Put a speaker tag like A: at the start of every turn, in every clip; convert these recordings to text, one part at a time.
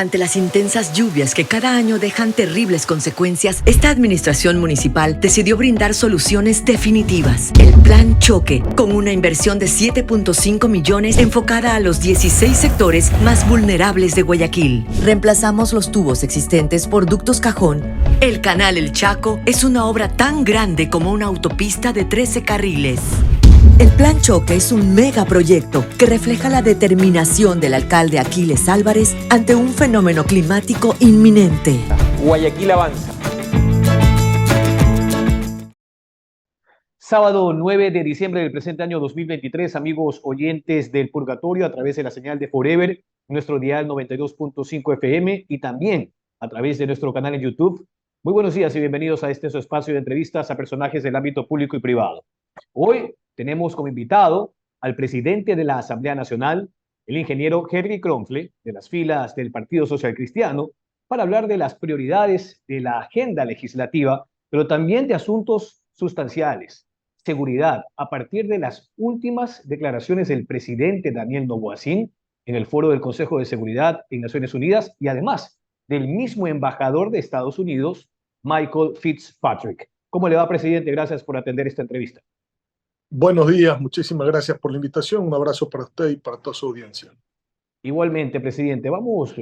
A: Ante las intensas lluvias que cada año dejan terribles consecuencias, esta administración municipal decidió brindar soluciones definitivas. El Plan Choque, con una inversión de 7.5 millones enfocada a los 16 sectores más vulnerables de Guayaquil. Reemplazamos los tubos existentes por ductos cajón. El Canal El Chaco es una obra tan grande como una autopista de 13 carriles. El Plan Choque es un megaproyecto que refleja la determinación del alcalde Aquiles Álvarez ante un fenómeno climático inminente.
B: Guayaquil avanza. Sábado 9 de diciembre del presente año 2023, amigos oyentes del Purgatorio, a través de la señal de Forever, nuestro dial 92.5 FM y también a través de nuestro canal en YouTube. Muy buenos días y bienvenidos a este su espacio de entrevistas a personajes del ámbito público y privado. Hoy tenemos como invitado al presidente de la Asamblea Nacional, el ingeniero Henry Kronfle, de las filas del Partido Social Cristiano, para hablar de las prioridades de la agenda legislativa, pero también de asuntos sustanciales, seguridad, a partir de las últimas declaraciones del presidente Daniel Noboa-Sin en el foro del Consejo de Seguridad en Naciones Unidas y además del mismo embajador de Estados Unidos, Michael Fitzpatrick. ¿Cómo le va, presidente? Gracias por atender esta entrevista.
C: Buenos días, muchísimas gracias por la invitación. Un abrazo para usted y para toda su audiencia.
B: Igualmente, presidente, vamos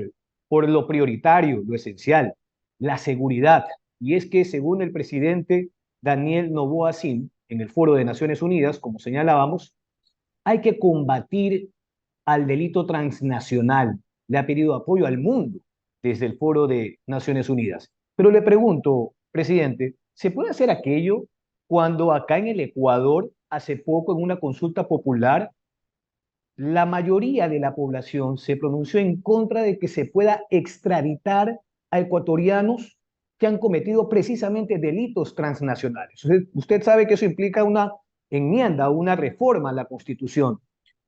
B: por lo prioritario, lo esencial, la seguridad. Y es que, según el presidente Daniel Noboa-Sin, en el Foro de Naciones Unidas, como señalábamos, hay que combatir al delito transnacional. Le ha pedido apoyo al mundo desde el Foro de Naciones Unidas. Pero le pregunto, presidente, ¿se puede hacer aquello cuando acá en el Ecuador, hace poco en una consulta popular, la mayoría de la población se pronunció en contra de que se pueda extraditar a ecuatorianos que han cometido precisamente delitos transnacionales? Usted sabe que eso implica una enmienda, una reforma a la Constitución.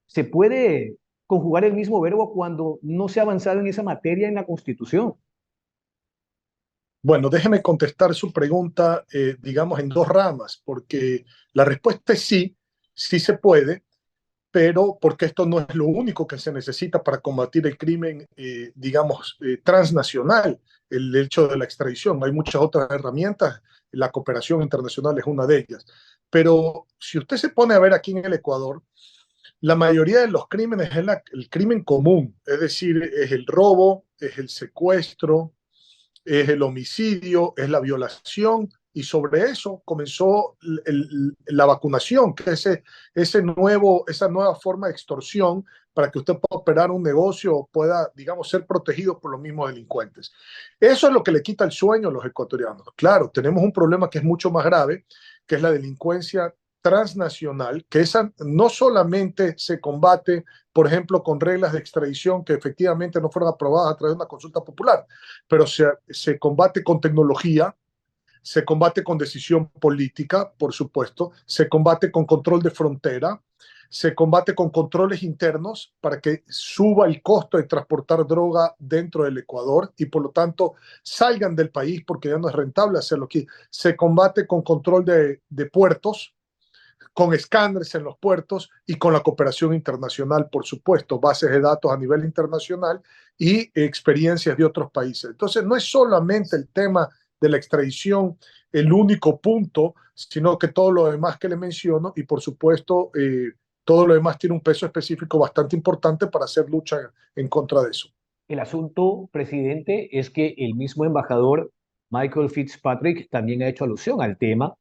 B: ¿Se puede conjugar el mismo verbo cuando no se ha avanzado en esa materia en la Constitución?
C: Bueno, déjeme contestar su pregunta, digamos, en dos ramas, porque la respuesta es sí, sí se puede, pero porque esto no es lo único que se necesita para combatir el crimen, digamos, transnacional, el hecho de la extradición. Hay muchas otras herramientas, la cooperación internacional es una de ellas. Pero si usted se pone a ver aquí en el Ecuador, la mayoría de los crímenes es el crimen común, es decir, es el robo, es el secuestro, es el homicidio, es la violación, y sobre eso comenzó la vacunación, que es esa nueva forma de extorsión para que usted pueda operar un negocio o pueda, digamos, ser protegido por los mismos delincuentes. Eso es lo que le quita el sueño a los ecuatorianos. Claro, tenemos un problema que es mucho más grave, que es la delincuencia transnacional, que esa no solamente se combate, por ejemplo, con reglas de extradición que efectivamente no fueron aprobadas a través de una consulta popular, pero se combate con tecnología, se combate con decisión política, por supuesto, se combate con control de frontera, se combate con controles internos para que suba el costo de transportar droga dentro del Ecuador y por lo tanto salgan del país porque ya no es rentable hacerlo aquí. Se combate con control de puertos, con escáneres en los puertos y con la cooperación internacional, por supuesto, bases de datos a nivel internacional y experiencias de otros países. Entonces, no es solamente el tema de la extradición el único punto, sino que todo lo demás que le menciono y, por supuesto, todo lo demás tiene un peso específico bastante importante para hacer lucha en contra de eso.
B: El asunto, presidente, es que el mismo embajador Michael Fitzpatrick también ha hecho alusión al tema,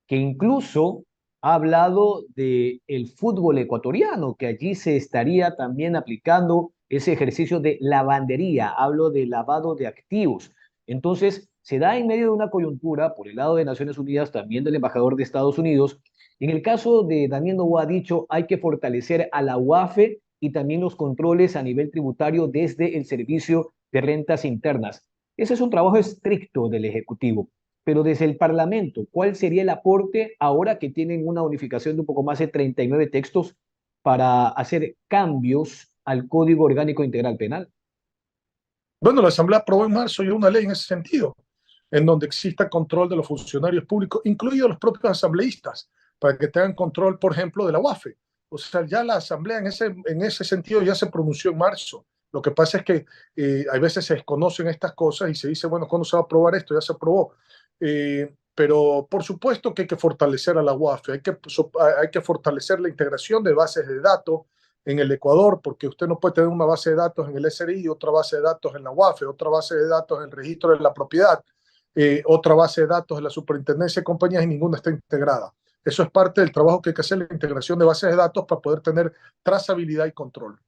B: que incluso ha hablado del fútbol ecuatoriano, que allí se estaría también aplicando ese ejercicio de lavandería, hablo de lavado de activos. Entonces, se da en medio de una coyuntura, por el lado de Naciones Unidas, también del embajador de Estados Unidos. En el caso de Daniel Noboa ha dicho, hay que fortalecer a la UAFE y también los controles a nivel tributario desde el Servicio de Rentas Internas. Ese es un trabajo estricto del Ejecutivo. Pero desde el Parlamento, ¿cuál sería el aporte ahora que tienen una unificación de un poco más de 39 textos para hacer cambios al Código Orgánico Integral Penal?
C: Bueno, la Asamblea aprobó en marzo ya una ley en ese sentido, en donde exista control de los funcionarios públicos, incluidos los propios asambleístas, para que tengan control, por ejemplo, de la UAFE. O sea, ya la Asamblea en ese sentido ya se pronunció en marzo. Lo que pasa es que hay veces se desconocen estas cosas y se dice, bueno, ¿cuándo se va a aprobar esto? Ya se aprobó. Pero por supuesto que hay que fortalecer a la UAFE, hay que fortalecer la integración de bases de datos en el Ecuador, porque usted no puede tener una base de datos en el SRI, otra base de datos en la UAFE, otra base de datos en el registro de la propiedad, otra base de datos en la superintendencia de compañías y ninguna está integrada. Eso es parte del trabajo que hay que hacer, la integración de bases de datos para poder tener trazabilidad y control.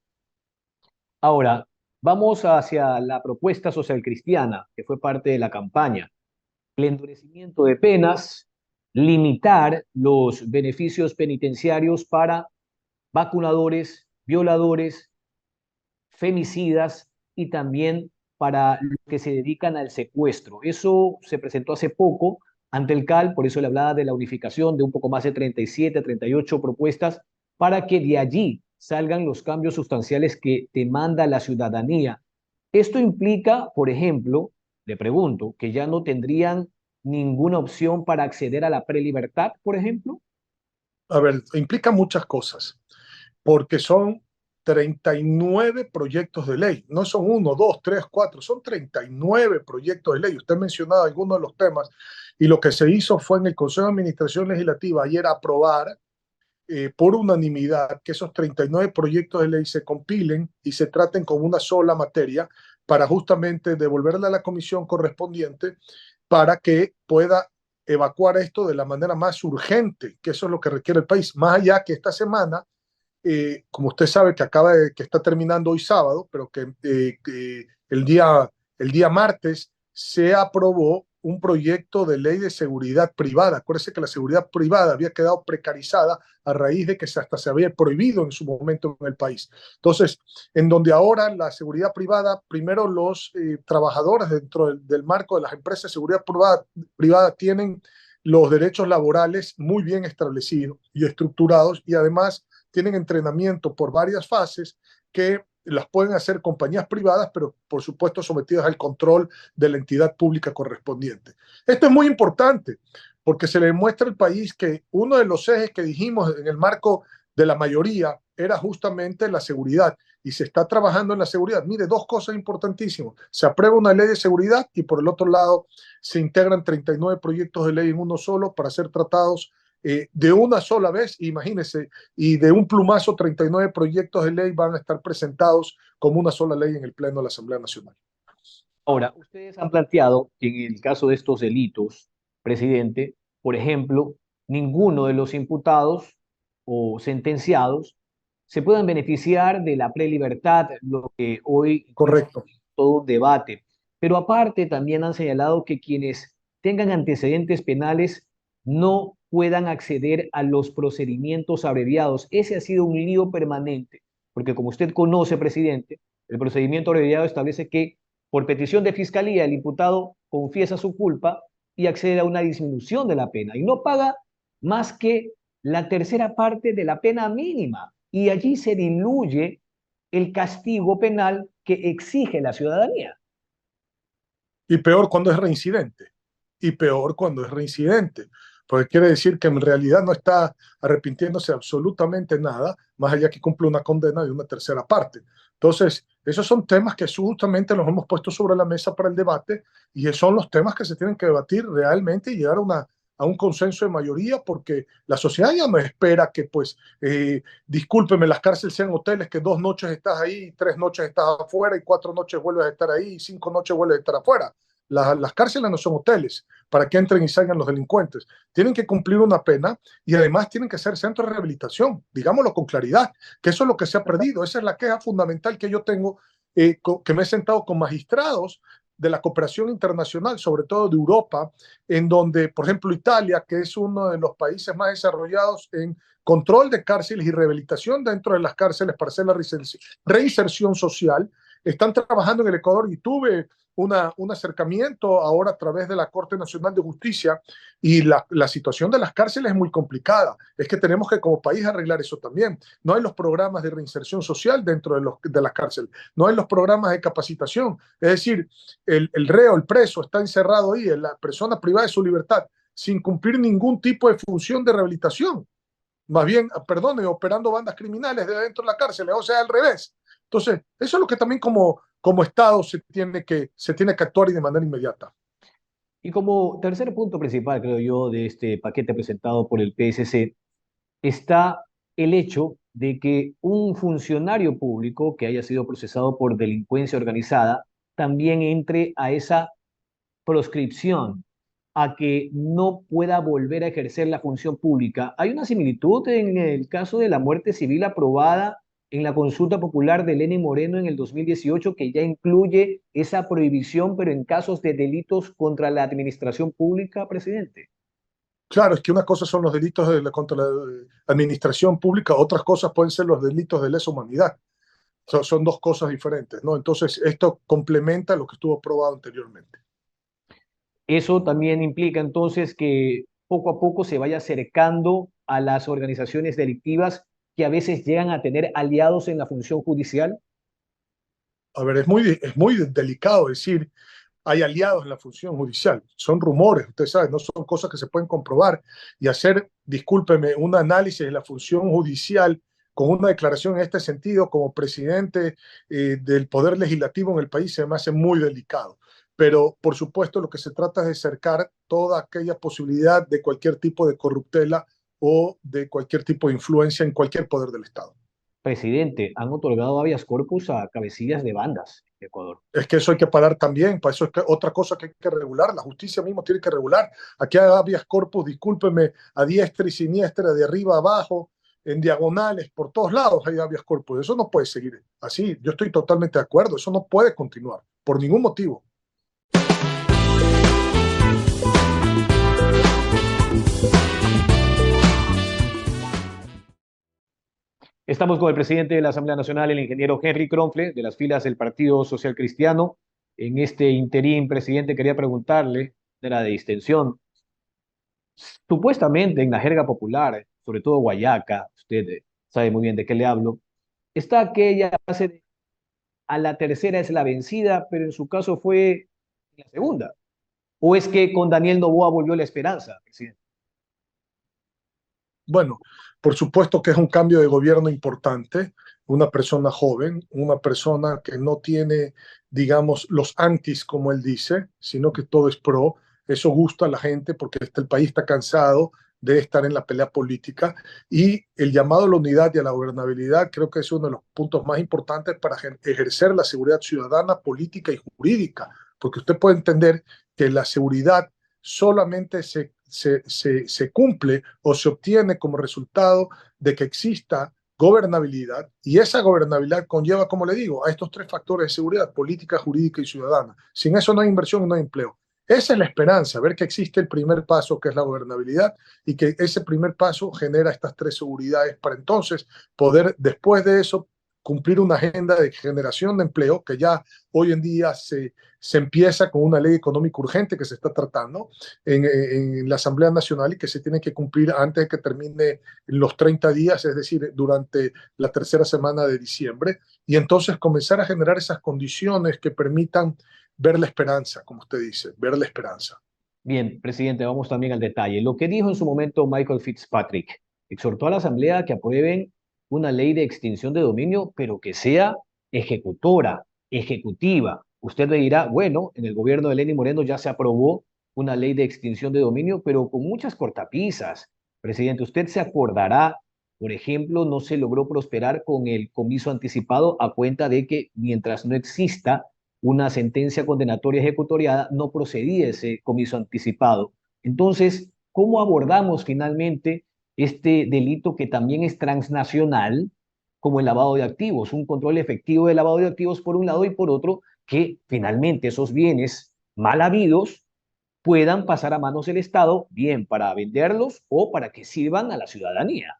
B: Ahora, vamos hacia la propuesta social cristiana, que fue parte de la campaña. El endurecimiento de penas, limitar los beneficios penitenciarios para vacunadores, violadores, femicidas y también para los que se dedican al secuestro. Eso se presentó hace poco ante el CAL, por eso le hablaba de la unificación de un poco más de 37, 38 propuestas para que de allí salgan los cambios sustanciales que demanda la ciudadanía. Esto implica, por ejemplo, le pregunto, que ya no tendrían ninguna opción para acceder a la prelibertad, por ejemplo.
C: A ver, implica muchas cosas, porque son 39 proyectos de ley, no son uno, dos, tres, cuatro, son 39 proyectos de ley. Usted mencionaba algunos de los temas y lo que se hizo fue en el Consejo de Administración Legislativa ayer aprobar por unanimidad que esos 39 proyectos de ley se compilen y se traten como una sola materia para justamente devolverla a la comisión correspondiente para que pueda evacuar esto de la manera más urgente, que eso es lo que requiere el país. Más allá que esta semana, como usted sabe que está terminando hoy sábado, pero que el día martes se aprobó un proyecto de ley de seguridad privada. Acuérdese que la seguridad privada había quedado precarizada a raíz de que hasta se había prohibido en su momento en el país. Entonces, en donde ahora la seguridad privada, primero los trabajadores dentro del marco de las empresas de seguridad privada tienen los derechos laborales muy bien establecidos y estructurados y además tienen entrenamiento por varias fases que las pueden hacer compañías privadas, pero por supuesto sometidas al control de la entidad pública correspondiente. Esto es muy importante porque se le demuestra al país que uno de los ejes que dijimos en el marco de la mayoría era justamente la seguridad y se está trabajando en la seguridad. Mire, dos cosas importantísimas. Se aprueba una ley de seguridad y por el otro lado se integran 39 proyectos de ley en uno solo para ser tratados de una sola vez, imagínense, y de un plumazo 39 proyectos de ley van a estar presentados como una sola ley en el Pleno de la Asamblea Nacional.
B: Ahora, ustedes han planteado que en el caso de estos delitos, presidente, por ejemplo, ninguno de los imputados o sentenciados se puedan beneficiar de la prelibertad, lo que hoy
C: Correcto.
B: es todo un debate. Pero aparte también han señalado que quienes tengan antecedentes penales no puedan acceder a los procedimientos abreviados. Ese ha sido un lío permanente, porque como usted conoce, presidente, el procedimiento abreviado establece que por petición de fiscalía el imputado confiesa su culpa y accede a una disminución de la pena y no paga más que la tercera parte de la pena mínima. Y allí se diluye el castigo penal que exige la ciudadanía.
C: Y peor cuando es reincidente. Y peor cuando es reincidente. Porque quiere decir que en realidad no está arrepintiéndose absolutamente nada, más allá que cumple una condena de una tercera parte. Entonces, esos son temas que justamente los hemos puesto sobre la mesa para el debate y son los temas que se tienen que debatir realmente y llegar a un consenso de mayoría, porque la sociedad ya no espera que, pues, discúlpeme, las cárceles sean hoteles que 2 noches estás ahí, 3 noches estás afuera y 4 noches vuelves a estar ahí y 5 noches vuelves a estar afuera. Las cárceles no son hoteles para que entren y salgan los delincuentes. Tienen que cumplir una pena y además tienen que ser centros de rehabilitación, digámoslo con claridad, que eso es lo que se ha perdido. Esa es la queja fundamental que yo tengo, que me he sentado con magistrados de la cooperación internacional, sobre todo de Europa, en donde, por ejemplo, Italia, que es uno de los países más desarrollados en control de cárceles y rehabilitación dentro de las cárceles para hacer la reinserción social, están trabajando en el Ecuador y tuve un acercamiento ahora a través de la Corte Nacional de Justicia y la situación de las cárceles es muy complicada. Es que tenemos que como país arreglar eso también. No hay los programas de reinserción social dentro de las cárceles, no hay los programas de capacitación. Es decir, el reo, el preso está encerrado ahí, la persona privada de su libertad sin cumplir ningún tipo de función de rehabilitación. Más bien, perdone, operando bandas criminales de dentro de la cárcel, o sea, al revés. Entonces, eso es lo que también como Estado se tiene que actuar y de manera inmediata.
B: Y como tercer punto principal, creo yo, de este paquete presentado por el PSC, está el hecho de que un funcionario público que haya sido procesado por delincuencia organizada también entre a esa proscripción, a que no pueda volver a ejercer la función pública. Hay una similitud en el caso de la muerte civil aprobada en la consulta popular de Lenín Moreno en el 2018, que ya incluye esa prohibición, pero en casos de delitos contra la administración pública, presidente.
C: Claro, es que una cosa son los delitos contra la administración pública, otras cosas pueden ser los delitos de lesa humanidad. Son dos cosas diferentes, ¿no? Entonces, esto complementa lo que estuvo aprobado anteriormente.
B: Eso también implica entonces que poco a poco se vaya acercando a las organizaciones delictivas que a veces llegan a tener aliados en la función judicial.
C: A ver, es muy delicado decir hay aliados en la función judicial. Son rumores, usted sabe, no son cosas que se pueden comprobar. Y hacer, discúlpeme, un análisis de la función judicial con una declaración en este sentido como presidente del Poder Legislativo en el país se me hace muy delicado. Pero, por supuesto, lo que se trata es de cercar toda aquella posibilidad de cualquier tipo de corruptela o de cualquier tipo de influencia en cualquier poder del Estado.
B: Presidente, han otorgado habeas corpus a cabecillas de bandas en Ecuador.
C: Es que eso hay que parar también, para eso es que otra cosa que hay que regular, la justicia mismo tiene que regular. Aquí hay habeas corpus, discúlpeme, a diestra y siniestra, de arriba a abajo, en diagonales, por todos lados hay habeas corpus. Eso no puede seguir así. Yo estoy totalmente de acuerdo, eso no puede continuar, por ningún motivo.
B: Estamos con el presidente de la Asamblea Nacional, el ingeniero Henry Kronfle, de las filas del Partido Social Cristiano. En este interín, presidente, quería preguntarle de la distensión. Supuestamente en la jerga popular, sobre todo Guayaca, usted sabe muy bien de qué le hablo, está aquella frase de a la tercera es la vencida, pero en su caso fue la segunda. ¿O es que con Daniel Noboa volvió la esperanza, presidente?
C: Bueno, por supuesto que es un cambio de gobierno importante, una persona joven, una persona que no tiene, digamos, los antis, como él dice, sino que todo es pro. Eso gusta a la gente porque el país está cansado de estar en la pelea política y el llamado a la unidad y a la gobernabilidad creo que es uno de los puntos más importantes para ejercer la seguridad ciudadana, política y jurídica, porque usted puede entender que la seguridad solamente se cumple o se obtiene como resultado de que exista gobernabilidad y esa gobernabilidad conlleva, como le digo, a estos tres factores de seguridad, política, jurídica y ciudadana. Sin eso no hay inversión y no hay empleo. Esa es la esperanza, ver que existe el primer paso que es la gobernabilidad y que ese primer paso genera estas tres seguridades para entonces poder después de eso cumplir una agenda de generación de empleo que ya hoy en día se empieza con una ley económica urgente que se está tratando en la Asamblea Nacional y que se tiene que cumplir antes de que termine los 30 días, es decir, durante la tercera semana de diciembre, y entonces comenzar a generar esas condiciones que permitan ver la esperanza, como usted dice, ver la esperanza.
B: Bien, presidente, vamos también al detalle. Lo que dijo en su momento Michael Fitzpatrick, exhortó a la Asamblea a que aprueben una ley de extinción de dominio, pero que sea ejecutora, ejecutiva. Usted le dirá, bueno, en el gobierno de Lenín Moreno ya se aprobó una ley de extinción de dominio, pero con muchas cortapisas. Presidente, usted se acordará, por ejemplo, no se logró prosperar con el comiso anticipado a cuenta de que mientras no exista una sentencia condenatoria ejecutoriada, no procedía ese comiso anticipado. Entonces, ¿cómo abordamos finalmente este delito que también es transnacional, como el lavado de activos? Un control efectivo de lavado de activos por un lado y por otro, que finalmente esos bienes mal habidos puedan pasar a manos del Estado, bien para venderlos o para que sirvan a la ciudadanía.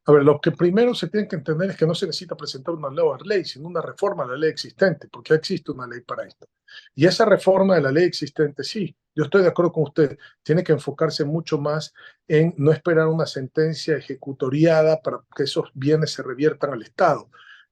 C: A ver, lo que primero se tiene que entender es que no se necesita presentar una nueva ley, sino una reforma a la ley existente, porque ya existe una ley para esto. Y esa reforma de la ley existente, sí, yo estoy de acuerdo con usted, tiene que enfocarse mucho más en no esperar una sentencia ejecutoriada para que esos bienes se reviertan al Estado.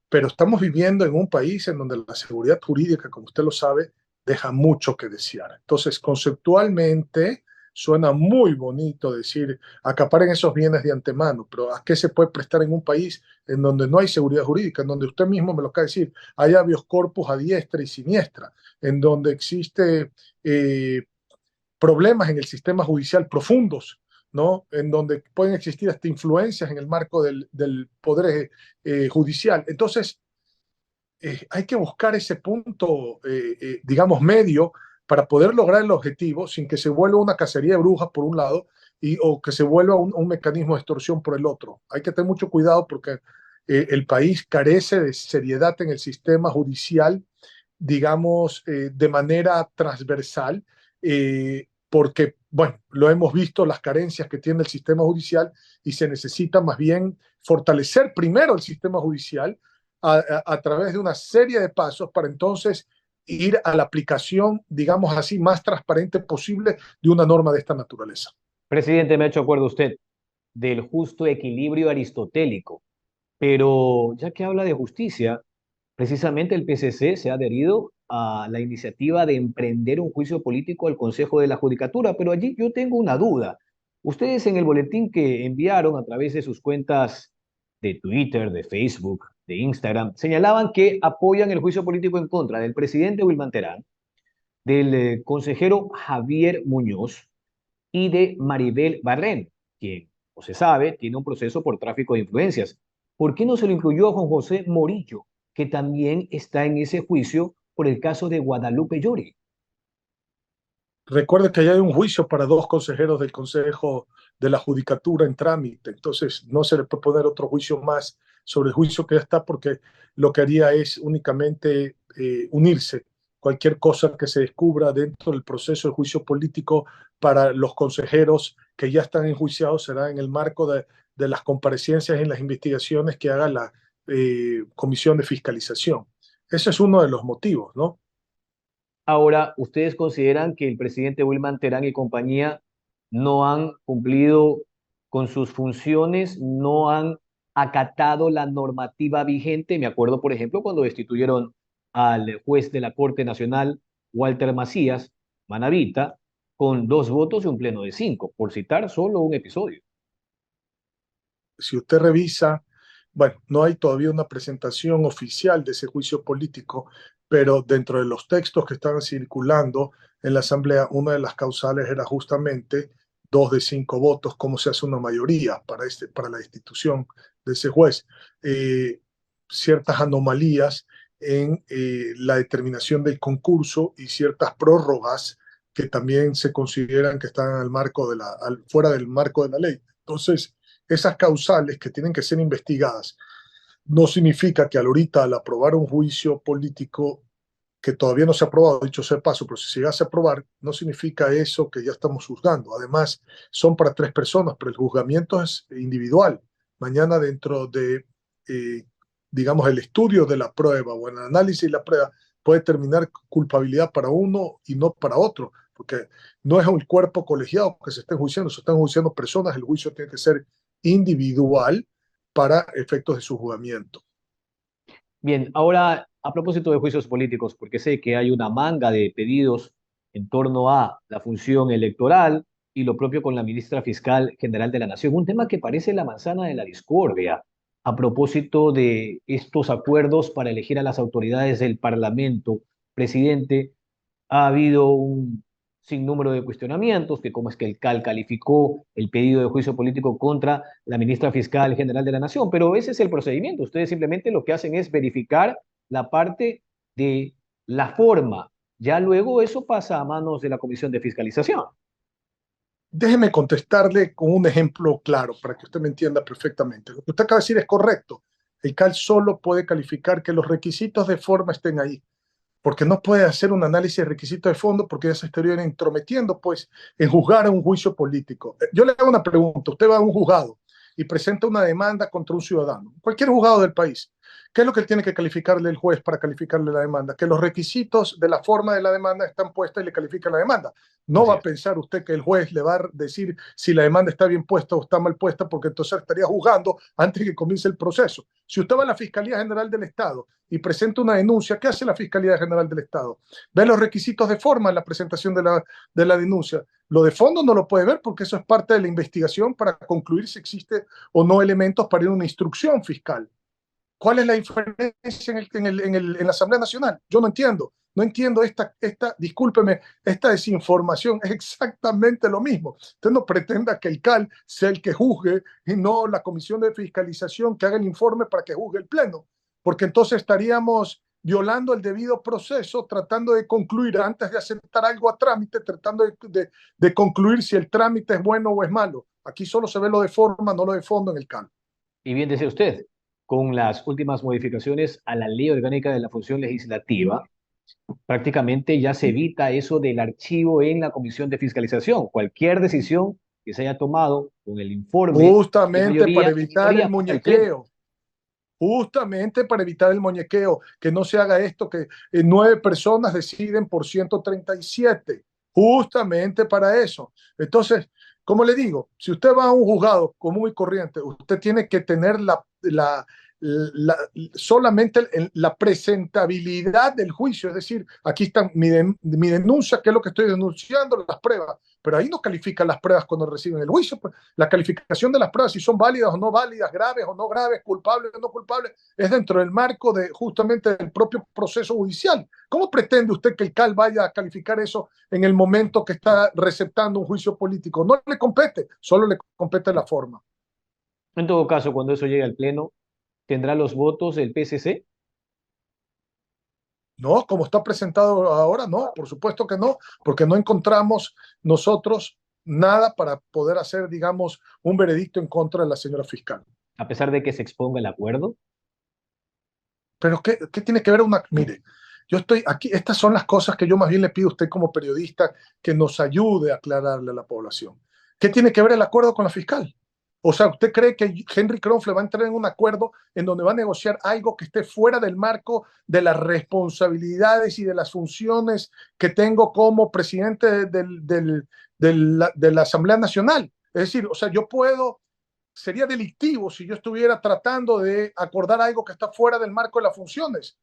C: Pero estamos viviendo en un país en donde la seguridad jurídica, como usted lo sabe, deja mucho que desear. Entonces, conceptualmente, suena muy bonito decir acaparen esos bienes de antemano, pero ¿a qué se puede prestar en un país en donde no hay seguridad jurídica, en donde usted mismo me lo acaba de decir, hay habeas corpus a diestra y siniestra, en donde existe problemas en el sistema judicial profundos, ¿no? En donde pueden existir hasta influencias en el marco del poder judicial? Entonces, hay que buscar ese punto, digamos, medio para poder lograr el objetivo sin que se vuelva una cacería de brujas por un lado o que se vuelva un mecanismo de extorsión por el otro. Hay que tener mucho cuidado porque el país carece de seriedad en el sistema judicial, digamos, de manera transversal, porque, bueno, lo hemos visto, las carencias que tiene el sistema judicial y se necesita más bien fortalecer primero el sistema judicial a través de una serie de pasos para entonces ir a la aplicación, digamos así, más transparente posible de una norma de esta naturaleza.
B: Presidente, me ha hecho acuerdo usted del justo equilibrio aristotélico, pero ya que habla de justicia, precisamente el PCC se ha adherido a la iniciativa de emprender un juicio político al Consejo de la Judicatura, pero allí yo tengo una duda. Ustedes en el boletín que enviaron a través de sus cuentas de Twitter, de Facebook, de Instagram, señalaban que apoyan el juicio político en contra del presidente Wilman Terán, del consejero Javier Muñoz y de Maribel Barrén, quien, como se sabe, tiene un proceso por tráfico de influencias. ¿Por qué no se lo incluyó a Juan José Morillo, que también está en ese juicio por el caso de Guadalupe Llori?
C: Recuerde que ya hay un juicio para dos consejeros del Consejo de la Judicatura en trámite, entonces no se le puede poner otro juicio más sobre el juicio que ya está, porque lo que haría es únicamente unirse. Cualquier cosa que se descubra dentro del proceso de juicio político para los consejeros que ya están enjuiciados será en el marco de las comparecencias y las investigaciones que haga la Comisión de Fiscalización. Ese es uno de los motivos, ¿no?
B: Ahora, ¿ustedes consideran que el presidente Wilman Terán y compañía no han cumplido con sus funciones, no han acatado la normativa vigente? Me acuerdo, por ejemplo, cuando destituyeron al juez de la Corte Nacional, Walter Macías Manavita, con 2 votos y un pleno de 5, por citar solo un episodio.
C: Si usted revisa, bueno, no hay todavía una presentación oficial de ese juicio político, pero dentro de los textos que estaban circulando en la Asamblea, una de las causales era justamente 2 de 5 votos, cómo se hace una mayoría para la destitución de ese juez. Ciertas anomalías en la determinación del concurso y ciertas prórrogas que también se consideran que están fuera del marco de la ley. Entonces, esas causales que tienen que ser investigadas no significa que al aprobar un juicio político que todavía no se ha aprobado, dicho sea de paso, pero si se llegase a aprobar, no significa eso que ya estamos juzgando. Además, son para 3 personas, pero el juzgamiento es individual. Mañana dentro de, digamos, el estudio de la prueba o el análisis de la prueba puede terminar culpabilidad para uno y no para otro, porque no es un cuerpo colegiado que se está enjuiciando, se están enjuiciando personas, el juicio tiene que ser individual para efectos de su juzgamiento.
B: Bien, ahora a propósito de juicios políticos, porque sé que hay una manga de pedidos en torno a la función electoral y lo propio con la ministra fiscal general de la Nación, un tema que parece la manzana de la discordia a propósito de estos acuerdos para elegir a las autoridades del Parlamento. Presidente, ha habido un sinnúmero de cuestionamientos, que cómo es que el CAL calificó el pedido de juicio político contra la ministra fiscal general de la Nación, pero ese es el procedimiento. Ustedes simplemente lo que hacen es verificar la parte de la forma. Ya luego eso pasa a manos de la Comisión de Fiscalización.
C: Déjeme contestarle con un ejemplo claro para que usted me entienda perfectamente. Lo que usted acaba de decir es correcto. El CAL solo puede calificar que los requisitos de forma estén ahí, porque no puede hacer un análisis de requisitos de fondo porque ya se estaría intrometiendo pues, en juzgar a un juicio político. Yo le hago una pregunta. Usted va a un juzgado y presenta una demanda contra un ciudadano, cualquier juzgado del país, ¿Qué es lo que tiene que calificarle el juez para calificarle la demanda? Que los requisitos de la forma de la demanda están puestas y le califica la demanda. No
B: Así
C: va a
B: es.
C: pensar usted que el juez le va a decir si la demanda está bien puesta o está mal puesta, porque entonces estaría juzgando antes de que comience el proceso. Si usted va a la Fiscalía General del Estado y presenta una denuncia, ¿qué hace la Fiscalía General del Estado? Ve los requisitos de forma en la presentación de la denuncia. Lo de fondo no lo puede ver porque eso es parte de la investigación para concluir si existe o no elementos para ir a una instrucción fiscal. ¿Cuál es la diferencia en la Asamblea Nacional? Yo no entiendo. No entiendo discúlpeme, esta desinformación. Es exactamente lo mismo. Usted no pretenda que el CAL sea el que juzgue y no la Comisión de Fiscalización que haga el informe para que juzgue el Pleno, porque entonces estaríamos violando el debido proceso, tratando de concluir antes de aceptar algo a trámite, tratando de concluir si el trámite es bueno o es malo. Aquí solo se ve lo de forma, no lo de fondo en el CAL.
B: Y bien decía usted, con las últimas modificaciones a la Ley Orgánica de la Función Legislativa, prácticamente ya se evita eso del archivo en la Comisión de Fiscalización. Cualquier decisión que se haya tomado con el informe
C: Justamente para
B: de
C: evitar el
B: mayoría pasa al Pleno.
C: muñequeo. Justamente para evitar el muñequeo, que no se haga esto, que 9 personas deciden por 137, justamente para eso. Entonces, como le digo, si usted va a un juzgado común y corriente, usted tiene que tener la, solamente la presentabilidad del juicio, es decir, aquí está mi denuncia, qué es lo que estoy denunciando, las pruebas, pero ahí no califican las pruebas cuando reciben el juicio, pues. La calificación de las pruebas, si son válidas o no válidas, graves o no graves, culpables o no culpables, es dentro del marco de justamente del propio proceso judicial. ¿Cómo pretende usted que el CAL vaya a calificar eso en el momento que está receptando un juicio político? No le compete, solo le compete la forma.
B: En todo caso, cuando eso llegue al Pleno, ¿tendrá los votos del PSC?
C: No, como está presentado ahora, no, por supuesto que no, porque no encontramos nosotros nada para poder hacer, digamos, un veredicto en contra de la señora fiscal.
B: A pesar de que se exponga el acuerdo.
C: Pero ¿qué tiene que ver una? Mire, yo estoy aquí, estas son las cosas que yo más bien le pido a usted como periodista que nos ayude a aclararle a la población. ¿Qué tiene que ver el acuerdo con la fiscal? O sea, ¿usted cree que Henry Kronfle va a entrar en un acuerdo en donde va a negociar algo que esté fuera del marco de las responsabilidades y de las funciones que tengo como presidente de la Asamblea Nacional? Es decir, o sea, sería delictivo si yo estuviera tratando de acordar algo que está fuera del marco de las funciones.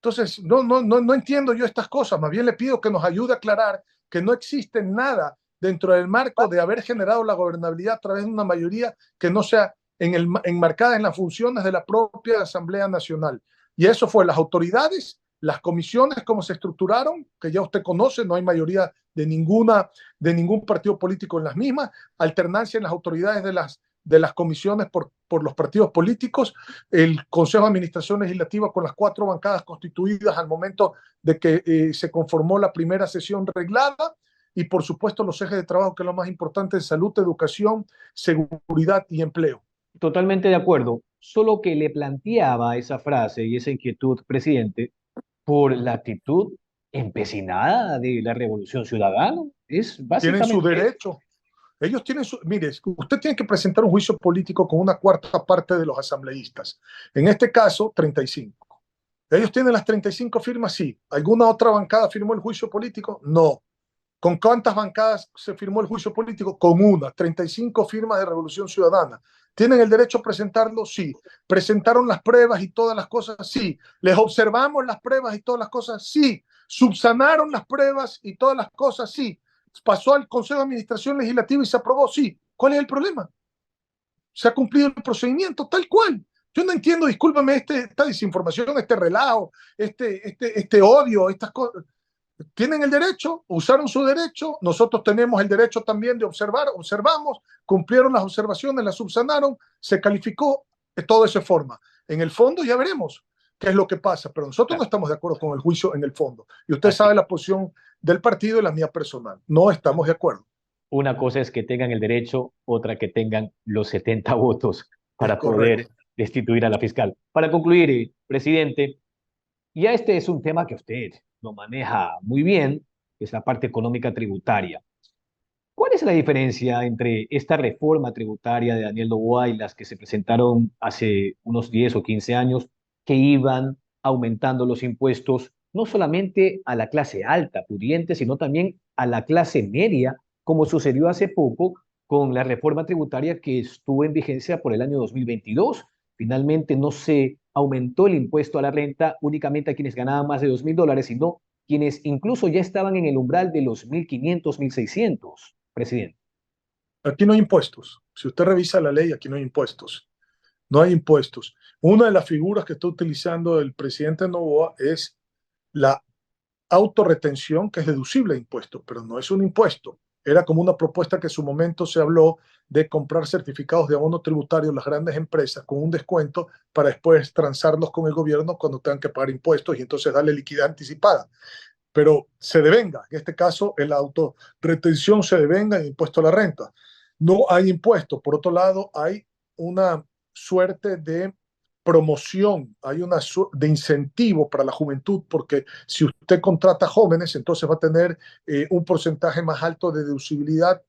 C: Entonces, no entiendo yo estas cosas. Más bien le pido que nos ayude a aclarar que no existe nada dentro del marco de haber generado la gobernabilidad a través de una mayoría que no sea enmarcada en las funciones de la propia Asamblea Nacional. Y eso fue las autoridades, las comisiones, cómo se estructuraron, que ya usted conoce, no hay mayoría de ningún partido político en las mismas, alternancia en las autoridades de las comisiones por los partidos políticos, el Consejo de Administración Legislativa con las 4 bancadas constituidas al momento de que se conformó la primera sesión reglada, y por supuesto los ejes de trabajo, que es lo más importante: salud, educación, seguridad y empleo.
B: Totalmente de acuerdo. Solo que le planteaba esa frase y esa inquietud, presidente, por la actitud empecinada de la Revolución Ciudadana. Es
C: Tienen su
B: básicamente eso.
C: derecho. Ellos tienen mire, usted tiene que presentar un juicio político con una cuarta parte de los asambleístas. En este caso, 35. ¿Ellos tienen las 35 firmas? Sí. ¿Alguna otra bancada firmó el juicio político? No. ¿Con cuántas bancadas se firmó el juicio político? Con una, 35 firmas de Revolución Ciudadana. ¿Tienen el derecho a presentarlo? Sí. ¿Presentaron las pruebas y todas las cosas? Sí. ¿Les observamos las pruebas y todas las cosas? Sí. ¿Subsanaron las pruebas y todas las cosas? Sí. ¿Pasó al Consejo de Administración Legislativa y se aprobó? Sí. ¿Cuál es el problema? Se ha cumplido el procedimiento tal cual. Yo no entiendo, discúlpame, esta desinformación, este relajo, este odio, estas cosas. Tienen el derecho, usaron su derecho, nosotros tenemos el derecho también de observar, observamos, cumplieron las observaciones, las subsanaron, se calificó, todo eso es forma. En el fondo ya veremos qué es lo que pasa, pero nosotros no
B: Claro,
C: estamos de acuerdo con el juicio en el fondo. Y usted
B: así.
C: sabe la posición del partido y la mía personal. No estamos de acuerdo.
B: Una cosa es que tengan el derecho, otra que tengan los 70 votos
C: Es
B: para poder
C: correcto.
B: destituir a la fiscal. Para concluir, presidente, ya este es un tema que usted lo maneja muy bien, que es la parte económica tributaria. ¿Cuál es la diferencia entre esta reforma tributaria de Daniel Noboa y las que se presentaron hace unos 10 o 15 años que iban aumentando los impuestos, no solamente a la clase alta, pudiente, sino también a la clase media, como sucedió hace poco con la reforma tributaria que estuvo en vigencia por el año 2022. Finalmente no se aumentó el impuesto a la renta únicamente a quienes ganaban más de $2.000, sino quienes incluso ya estaban en el umbral de los 1.500, 1.600, presidente.
C: Aquí no hay impuestos. Si usted revisa la ley, aquí no hay impuestos. No hay impuestos. Una de las figuras que está utilizando el presidente Noboa es la autorretención, que es deducible de impuestos, pero no es un impuesto. Era como una propuesta que en su momento se habló de comprar certificados de abono tributario las grandes empresas con un descuento para después transarlos con el gobierno cuando tengan que pagar impuestos y entonces darle liquidez anticipada. Pero se devenga, en este caso el autorretención se devenga en impuesto a la renta. No hay impuesto. Por otro lado, hay una suerte de promoción, hay una de incentivo para la juventud, porque si usted contrata jóvenes, entonces va a tener un porcentaje más alto de deducibilidad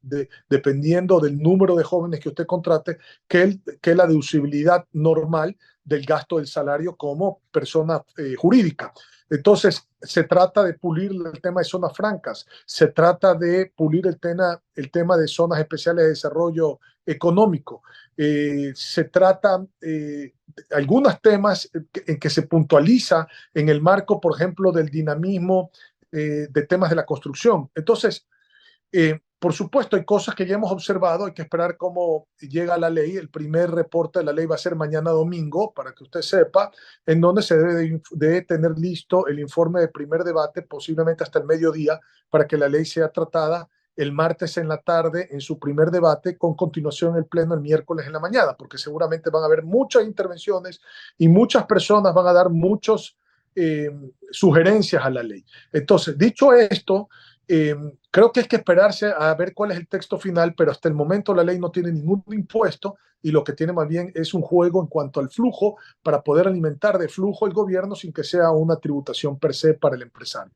C: dependiendo del número de jóvenes que usted contrate, que la deducibilidad normal del gasto del salario como persona jurídica. Entonces, se trata de pulir el tema de zonas francas, se trata de pulir el tema de zonas especiales de desarrollo económico, se trata algunos temas en que se puntualiza en el marco, por ejemplo, del dinamismo de temas de la construcción. Entonces, por supuesto, hay cosas que ya hemos observado, hay que esperar cómo llega la ley. El primer reporte de la ley va a ser mañana domingo, para que usted sepa, en donde se debe tener listo el informe de primer debate, posiblemente hasta el mediodía, para que la ley sea tratada el martes en la tarde en su primer debate, con continuación el pleno el miércoles en la mañana, porque seguramente van a haber muchas intervenciones y muchas personas van a dar muchas sugerencias a la ley. Entonces, dicho esto, creo que hay que esperarse a ver cuál es el texto final, pero hasta el momento la ley no tiene ningún impuesto y lo que tiene más bien es un juego en cuanto al flujo para poder alimentar de flujo el gobierno sin que sea una tributación per se para el empresario.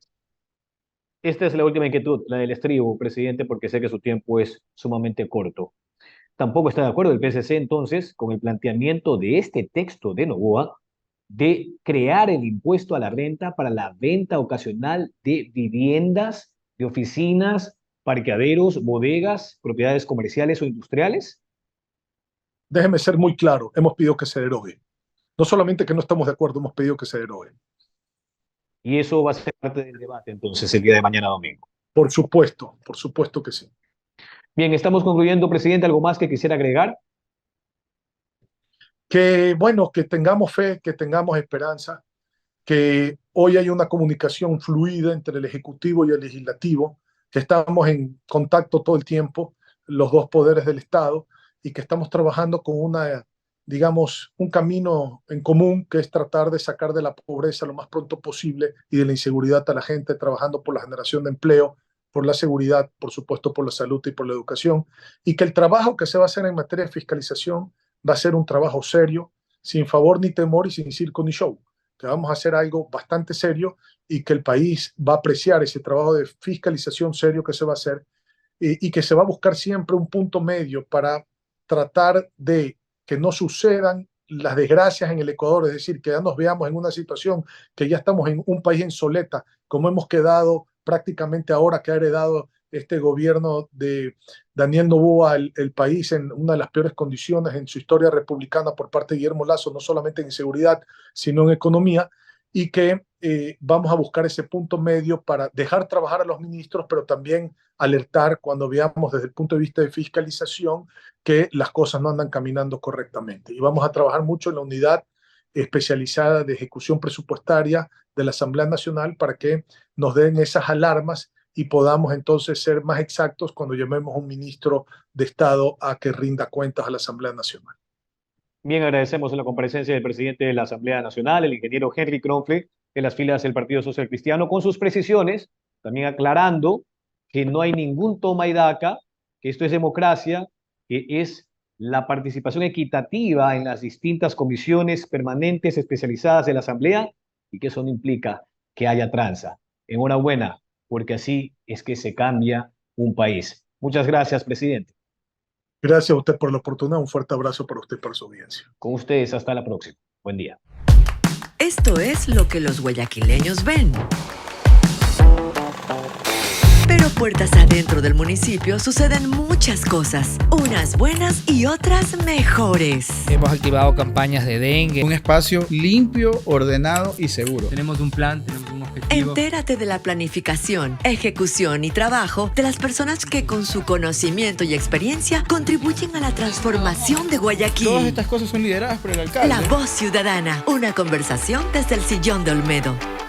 B: Esta es la última inquietud, la del estribo, presidente, porque sé que su tiempo es sumamente corto. Tampoco está de acuerdo el PSC entonces con el planteamiento de este texto de Noboa de crear el impuesto a la renta para la venta ocasional de viviendas, de oficinas, parqueaderos, bodegas, propiedades comerciales o industriales.
C: Déjeme ser muy claro, hemos pedido que se derogue. No solamente que no estamos de acuerdo, hemos pedido que se derogue.
B: Y eso va a ser parte del debate entonces el día de mañana domingo.
C: Por supuesto que sí.
B: Bien, estamos concluyendo, presidente. ¿Algo más que quisiera agregar?
C: Que bueno, que tengamos fe, que tengamos esperanza, que hoy hay una comunicación fluida entre el Ejecutivo y el Legislativo, que estamos en contacto todo el tiempo, los dos poderes del Estado, y que estamos trabajando con digamos, un camino en común, que es tratar de sacar de la pobreza lo más pronto posible y de la inseguridad a la gente, trabajando por la generación de empleo, por la seguridad, por supuesto, por la salud y por la educación, y que el trabajo que se va a hacer en materia de fiscalización va a ser un trabajo serio, sin favor ni temor y sin circo ni show, que vamos a hacer algo bastante serio y que el país va a apreciar ese trabajo de fiscalización serio que se va a hacer y que se va a buscar siempre un punto medio para tratar de que no sucedan las desgracias en el Ecuador, es decir, que ya nos veamos en una situación que ya estamos en un país en soleta, como hemos quedado prácticamente ahora que ha heredado este gobierno de Daniel Noboa el país en una de las peores condiciones en su historia republicana por parte de Guillermo Lasso, no solamente en inseguridad, sino en economía, y que vamos a buscar ese punto medio para dejar trabajar a los ministros, pero también alertar cuando veamos desde el punto de vista de fiscalización que las cosas no andan caminando correctamente. Y vamos a trabajar mucho en la unidad especializada de ejecución presupuestaria de la Asamblea Nacional para que nos den esas alarmas y podamos entonces ser más exactos cuando llamemos a un ministro de Estado a que rinda cuentas a la Asamblea Nacional.
B: Bien, agradecemos la comparecencia del presidente de la Asamblea Nacional, el ingeniero Henry Kronfle, en las filas del Partido Social Cristiano, con sus precisiones, también aclarando que no hay ningún toma y daca, que esto es democracia, que es la participación equitativa en las distintas comisiones permanentes especializadas de la Asamblea y que eso no implica que haya tranza. Enhorabuena, porque así es que se cambia un país. Muchas gracias, presidente.
C: Gracias a usted por la oportunidad. Un fuerte abrazo para usted y para su audiencia.
B: Con ustedes, hasta la próxima. Buen día.
A: Esto es lo que los guayaquileños ven. Pero puertas adentro del municipio suceden muchas cosas, unas buenas y otras mejores.
D: Hemos activado campañas de dengue.
E: Un espacio limpio, ordenado y seguro.
F: Tenemos un plan, tenemos un objetivo.
A: Entérate de la planificación, ejecución y trabajo de las personas que con su conocimiento y experiencia contribuyen a la transformación de Guayaquil.
E: Todas estas cosas son lideradas por el alcalde.
A: La Voz Ciudadana, una conversación desde el sillón de Olmedo.